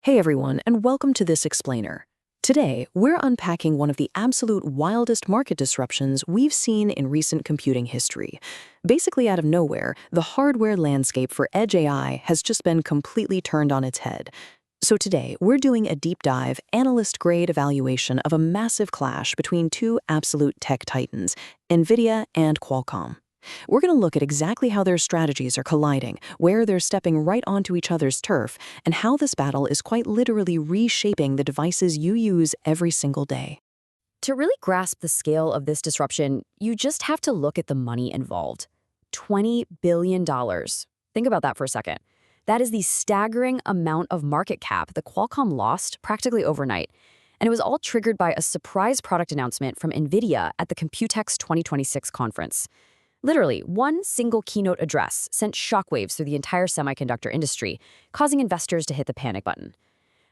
Hey everyone, and welcome to this explainer. Today, we're unpacking one of the absolute wildest market disruptions we've seen in recent computing history. Basically out of nowhere, the hardware landscape for Edge AI has just been completely turned on its head. So today, we're doing a deep dive, analyst-grade evaluation of a massive clash between two absolute tech titans, Nvidia and Qualcomm. We're going to look at exactly how their strategies are colliding, where they're stepping right onto each other's turf, and how this battle is quite literally reshaping the devices you use every single day. To really grasp the scale of this disruption, you just have to look at the money involved. $20 billion. Think about that for a second. That is the staggering amount of market cap that Qualcomm lost practically overnight. And it was all triggered by a surprise product announcement from Nvidia at the Computex 2026 conference. Literally, one single keynote address sent shockwaves through the entire semiconductor industry, causing investors to hit the panic button.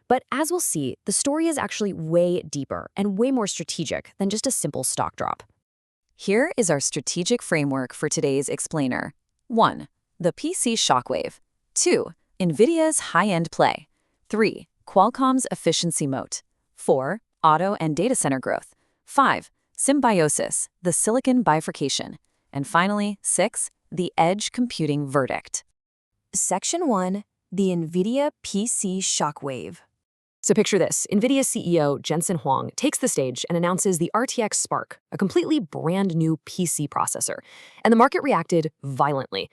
But as we'll see, the story is actually way deeper and way more strategic than just a simple stock drop. Here is our strategic framework for today's explainer. 1. The PC shockwave. 2. Nvidia's high-end play. 3. Qualcomm's efficiency moat. 4. Auto and data center growth. 5. Symbiosis, the silicon bifurcation. And finally, 6. The edge computing verdict. Section 1. The Nvidia PC shockwave. So picture this. Nvidia CEO Jensen Huang takes the stage and announces the RTX Spark, a completely brand new PC processor. And the market reacted violently.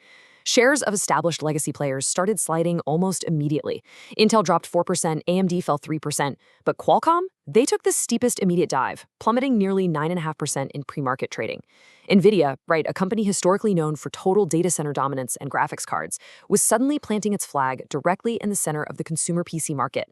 Shares of established legacy players started sliding almost immediately. Intel dropped 4%, AMD fell 3%, but Qualcomm, they took the steepest immediate dive, plummeting nearly 9.5% in pre-market trading. Nvidia, right, a company historically known for total data center dominance and graphics cards, was suddenly planting its flag directly in the center of the consumer PC market.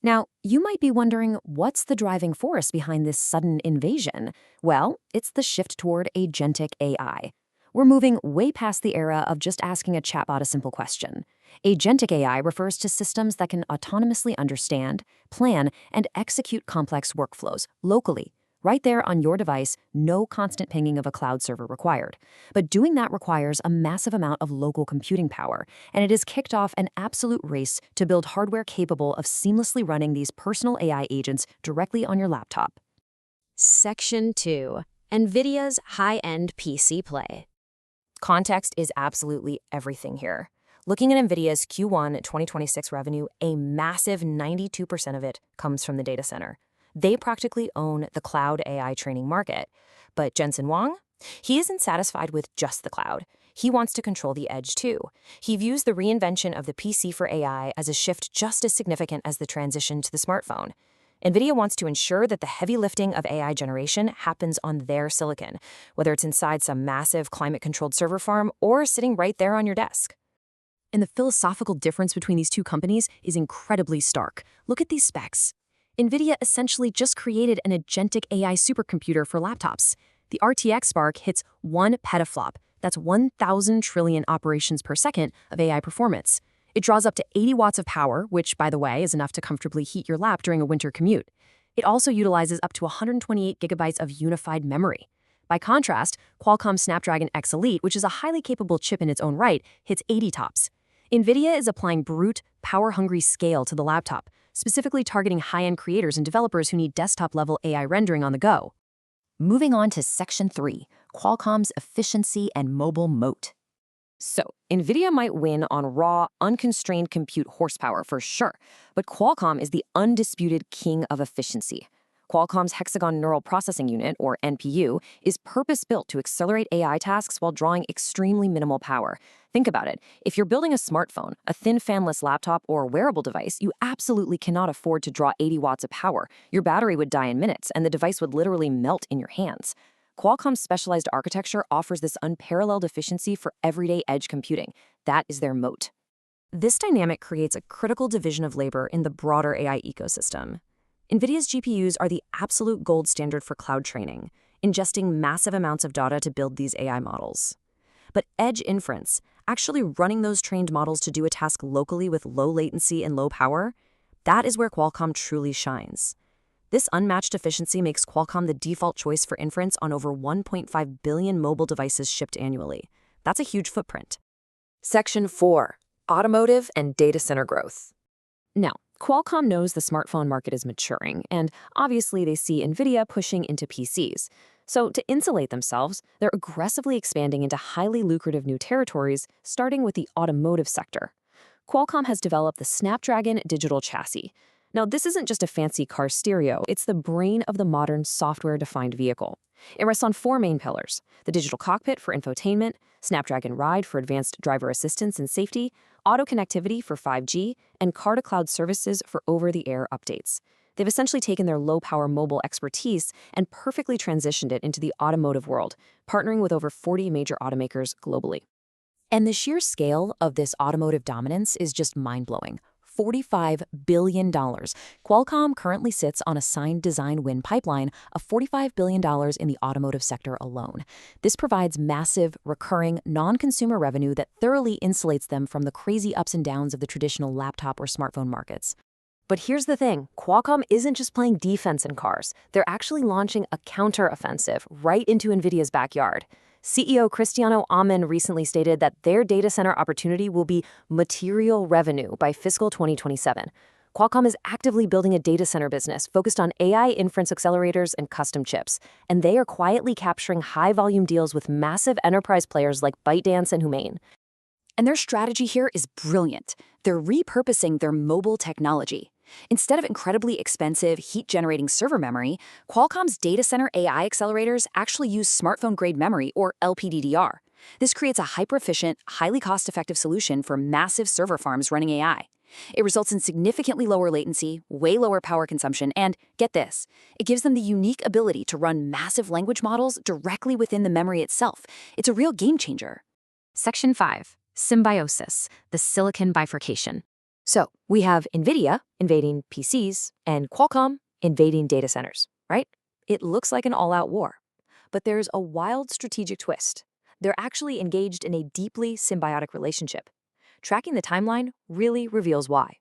Now, you might be wondering, what's the driving force behind this sudden invasion? Well, it's the shift toward agentic AI. We're moving way past the era of just asking a chatbot a simple question. Agentic AI refers to systems that can autonomously understand, plan, and execute complex workflows locally, right there on your device, no constant pinging of a cloud server required. But doing that requires a massive amount of local computing power, and it has kicked off an absolute race to build hardware capable of seamlessly running these personal AI agents directly on your laptop. Section 2. Nvidia's high-end PC play. Context is absolutely everything here. Looking at Nvidia's Q1 2026 revenue, a massive 92% of it comes from the data center. They practically own the cloud AI training market. But Jensen Huang? He isn't satisfied with just the cloud. He wants to control the edge too. He views the reinvention of the PC for AI as a shift just as significant as the transition to the smartphone. Nvidia wants to ensure that the heavy lifting of AI generation happens on their silicon, whether it's inside some massive climate-controlled server farm or sitting right there on your desk. And the philosophical difference between these two companies is incredibly stark. Look at these specs. Nvidia essentially just created an agentic AI supercomputer for laptops. The RTX Spark hits 1 petaflop. That's 1,000 trillion operations per second of AI performance. It draws up to 80 watts of power, which, by the way, is enough to comfortably heat your lap during a winter commute. It also utilizes up to 128 gigabytes of unified memory. By contrast, Qualcomm's Snapdragon X Elite, which is a highly capable chip in its own right, hits 80 tops. Nvidia is applying brute, power-hungry scale to the laptop, specifically targeting high-end creators and developers who need desktop-level AI rendering on the go. Moving on to Section 3, Qualcomm's efficiency and mobile moat. So, Nvidia might win on raw, unconstrained compute horsepower for sure, but Qualcomm is the undisputed king of efficiency. Qualcomm's Hexagon Neural Processing Unit, or NPU, is purpose-built to accelerate AI tasks while drawing extremely minimal power. Think about it. If you're building a smartphone, a thin fanless laptop, or a wearable device, you absolutely cannot afford to draw 80 watts of power. Your battery would die in minutes, and the device would literally melt in your hands. Qualcomm's specialized architecture offers this unparalleled efficiency for everyday edge computing. That is their moat. This dynamic creates a critical division of labor in the broader AI ecosystem. Nvidia's GPUs are the absolute gold standard for cloud training, ingesting massive amounts of data to build these AI models. But edge inference, actually running those trained models to do a task locally with low latency and low power, that is where Qualcomm truly shines. This unmatched efficiency makes Qualcomm the default choice for inference on over 1.5 billion mobile devices shipped annually. That's a huge footprint. Section 4. Automotive and data center growth. Now, Qualcomm knows the smartphone market is maturing, and obviously they see Nvidia pushing into PCs. So to insulate themselves, they're aggressively expanding into highly lucrative new territories, starting with the automotive sector. Qualcomm has developed the Snapdragon digital chassis. Now, this isn't just a fancy car stereo, it's the brain of the modern software-defined vehicle. It rests on four main pillars: the digital cockpit for infotainment, Snapdragon Ride for advanced driver assistance and safety, auto connectivity for 5G, and car-to-cloud services for over-the-air updates. They've essentially taken their low-power mobile expertise and perfectly transitioned it into the automotive world, partnering with over 40 major automakers globally. And the sheer scale of this automotive dominance is just mind-blowing. $45 billion. Qualcomm currently sits on a signed design win pipeline of $45 billion in the automotive sector alone. This provides massive, recurring, non-consumer revenue that thoroughly insulates them from the crazy ups and downs of the traditional laptop or smartphone markets. But here's the thing, Qualcomm isn't just playing defense in cars. They're actually launching a counter-offensive right into Nvidia's backyard. CEO Cristiano Amen recently stated that their data center opportunity will be material revenue by fiscal 2027. Qualcomm is actively building a data center business focused on AI inference accelerators and custom chips, and they are quietly capturing high-volume deals with massive enterprise players like ByteDance and Humane. And their strategy here is brilliant. They're repurposing their mobile technology. Instead of incredibly expensive, heat-generating server memory, Qualcomm's data center AI accelerators actually use smartphone-grade memory, or LPDDR. This creates a hyper-efficient, highly cost-effective solution for massive server farms running AI. It results in significantly lower latency, way lower power consumption, and, get this, it gives them the unique ability to run massive language models directly within the memory itself. It's a real game-changer. Section 5. Symbiosis, the silicon bifurcation. So we have Nvidia invading PCs and Qualcomm invading data centers, right? It looks like an all-out war. But there's a wild strategic twist. They're actually engaged in a deeply symbiotic relationship. Tracking the timeline really reveals why.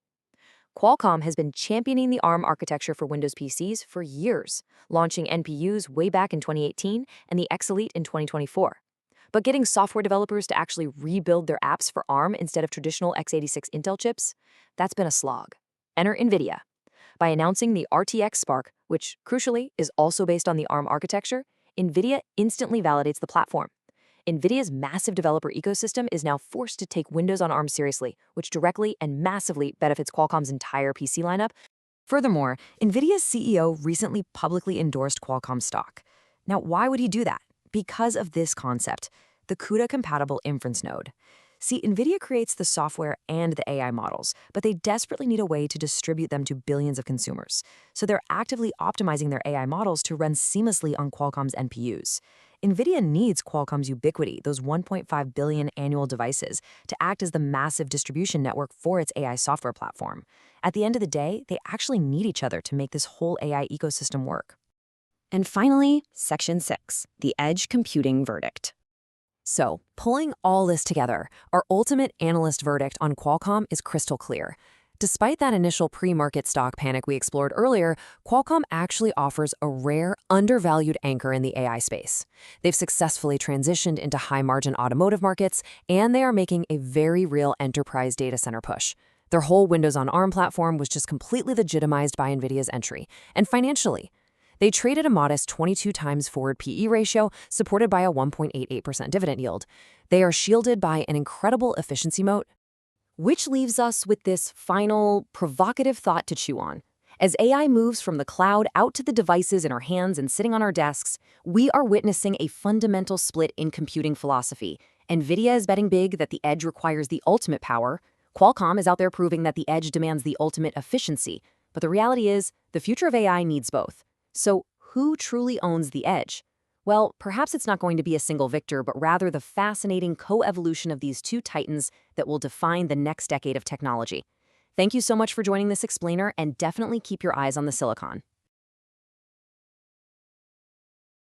Qualcomm has been championing the ARM architecture for Windows PCs for years, launching NPUs way back in 2018 and the X Elite in 2024. But getting software developers to actually rebuild their apps for ARM instead of traditional x86 Intel chips, that's been a slog. Enter Nvidia. By announcing the RTX Spark, which, crucially, is also based on the ARM architecture, Nvidia instantly validates the platform. Nvidia's massive developer ecosystem is now forced to take Windows on ARM seriously, which directly and massively benefits Qualcomm's entire PC lineup. Furthermore, Nvidia's CEO recently publicly endorsed Qualcomm stock. Now, why would he do that? Because of this concept, the CUDA-compatible inference node. See, Nvidia creates the software and the AI models, but they desperately need a way to distribute them to billions of consumers. So they're actively optimizing their AI models to run seamlessly on Qualcomm's NPUs. Nvidia needs Qualcomm's ubiquity, those 1.5 billion annual devices, to act as the massive distribution network for its AI software platform. At the end of the day, they actually need each other to make this whole AI ecosystem work. And finally, Section 6, the edge computing verdict. So, pulling all this together, our ultimate analyst verdict on Qualcomm is crystal clear. Despite that initial pre-market stock panic we explored earlier, Qualcomm actually offers a rare, undervalued anchor in the AI space. They've successfully transitioned into high-margin automotive markets, and they are making a very real enterprise data center push. Their whole Windows on ARM platform was just completely legitimized by Nvidia's entry. And financially, they traded a modest 22 times forward PE ratio, supported by a 1.88% dividend yield. They are shielded by an incredible efficiency moat, which leaves us with this final, provocative thought to chew on. As AI moves from the cloud out to the devices in our hands and sitting on our desks, we are witnessing a fundamental split in computing philosophy. Nvidia is betting big that the edge requires the ultimate power. Qualcomm is out there proving that the edge demands the ultimate efficiency. But the reality is, the future of AI needs both. So, who truly owns the edge? Well, perhaps it's not going to be a single victor, but rather the fascinating co-evolution of these two titans that will define the next decade of technology. Thank you so much for joining this explainer, and definitely keep your eyes on the silicon.